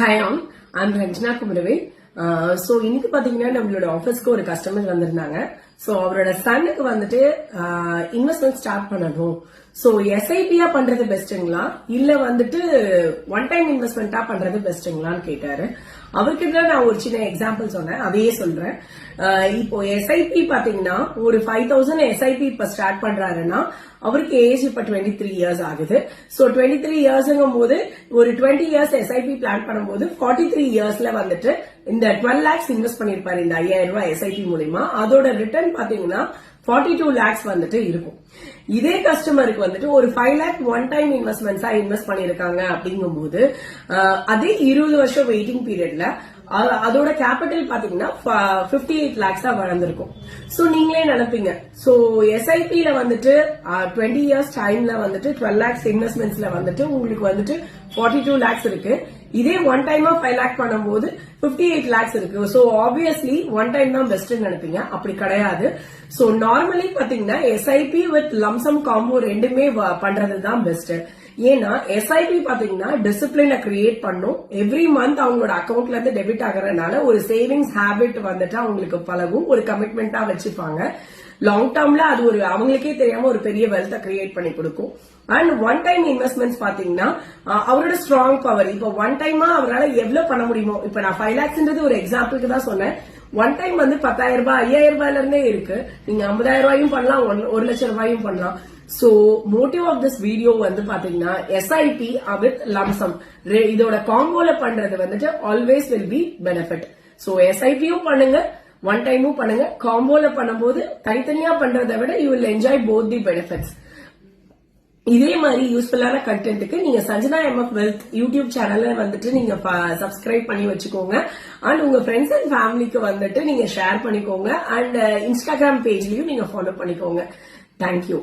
Hi all, I'm Ranjana Kumaravel. So இன்னைக்கு பாத்தீங்கன்னா நம்மளோட ஆபீஸ்க்கு ஒரு கஸ்டமர் வந்திருந்தாங்க. சோ அவரோட சன்னுக்கு வந்துட்டு இன்வெஸ்ட்மெண்ட் ஸ்டார்ட் பண்ணணும். சோ எஸ்ஐபியா பண்றது பெஸ்ட்ங்களா இல்ல வந்துட்டு ஒன் டைம் இன்வெஸ்ட்மெண்டா பண்றது பெஸ்ட்ங்களான்னு கேட்டாரு. அவர்கிட்ட நான் ஒரு சின்ன எக்ஸாம்பிள் சொன்னேன், அதையே சொல்றேன். இப்போ எஸ்ஐபி பாத்தீங்கன்னா ஒரு 5000 எஸ்ஐபி இப்ப ஸ்டார்ட் பண்றாருன்னா அவருக்கு ஏஜ் இப்ப 23 இயர்ஸ் ஆகுது. சோ 23 இயர்ஸ்ங்கும் போது ஒரு 20 இயர்ஸ் எஸ்ஐபி பிளான் பண்ணும்போது 43 இயர்ஸ்ல வந்துட்டு இந்த 12 lakhs இன்வெஸ்ட் பண்ணிருப்பாரு இந்த 5000 ரூபாய் எஸ்ஐபி மூலமா. அதோட ரிட்டர்ன் பாத்தீங்கன்னா 42 lakhs வந்துட்டு இருக்கும். இதே கஸ்டமருக்கு வந்துட்டு ஒரு 5 lakh ஒன் டைம் இன்வெஸ்ட்மெண்ட்ஸா இன்வெஸ்ட் பண்ணிருக்காங்க அப்படிங்கும் போது அதே 20 வருஷம் வெயிட்டிங் பீரியட்ல அதோட கேபிட்டல் பாத்தீங்கன்னா 58 lakhs வளர்ந்திருக்கும். சோ நீங்களே நினைப்பீங்க, சோ எஸ்ஐபில வந்துட்டு 20 இயர்ஸ் டைம்ல வந்துட்டு 12 lakhs இன்வெஸ்ட்மெண்ட்ஸ்ல வந்துட்டு உங்களுக்கு வந்துட்டு 42 lakhs இருக்கு. இதே ஒன் டைமா 5 lakh பண்ணும்போது 58 lakhs இருக்கு. சோ ஆப்வியஸ்லி ஒன் டைம் தான் பெஸ்ட் நினைப்பீங்க, அப்படி கிடையாது. சோ நார்மலி பாத்தீங்கன்னா எஸ்ஐபி வித் லம்சம் காம்போ ரெண்டுமே பண்றதுதான் பெஸ்ட். ஏன்னா எஸ்ஐபி பாத்தீங்கன்னா டிசிப்ளினை கிரியேட் பண்ணும். எவ்ரி மந்த் அவங்களோட அக்கௌண்ட்ல இருந்து டெபிட் ஆகுறதுனால ஒரு சேவிங்ஸ் ஹேபிட் வந்துட்டு அவங்களுக்கு பழகும், ஒரு கமிட்மெண்டா வச்சுப்பாங்க. லாங் டேர்ம்ல அது ஒரு அவங்களுக்கே தெரியாம ஒரு பெரிய வெல்த்தை கிரியேட் பண்ணி கொடுக்கும். அண்ட் ஒன் டைம் இன்வெஸ்ட்மெண்ட்ஸ் பாத்தீங்கன்னா அவரோட ஸ்ட்ராங் பவர். இப்ப ஒன் டைமா அவரால் எவ்வளவு பண்ண முடியுமோ, இப்ப நான் 5 lakhs ஒரு எக்ஸாம்பிளுக்கு தான் சொன்னேன். ஒன் டைம் வந்து 10,000 ரூபாய் 5,000 ரூபாயில இருந்தே இருக்கு. நீங்க 50,000 ரூபாயும் பண்ணலாம், 1 லட்சம் ரூபாயும் பண்ணலாம். So motive of this video வந்து பாத்தீங்கன்னா எஸ்ஐபி வித் லம்சம் இதோட காம்போல பண்றது வந்துட்டு always will be benefit. So எஸ்ஐபியும் பண்ணுங்க, ஒன் டைமும் பண்ணுங்க. காம்போல பண்ணும்போது தனித்தனியா பண்றதை விட you will enjoy both the benefits. இதே மாதிரி யூஸ்ஃபுல்லான கண்டென்ட்டுக்கு நீங்க சஞ்சனா எம்எஃப் வெல்த் யூடியூப் சேனல்ல வந்துட்டு நீங்க சப்ஸ்கிரைப் பண்ணி வச்சுக்கோங்க. அண்ட் உங்க ஃப்ரெண்ட்ஸ் அண்ட் ஃபேமிலிக்கு வந்துட்டு நீங்க ஷேர் பண்ணிக்கோங்க. அண்ட் இன்ஸ்டாகிராம் பேஜ்லயும் நீங்க ஃபாலோ பண்ணிக்கோங்க. தேங்க்யூ.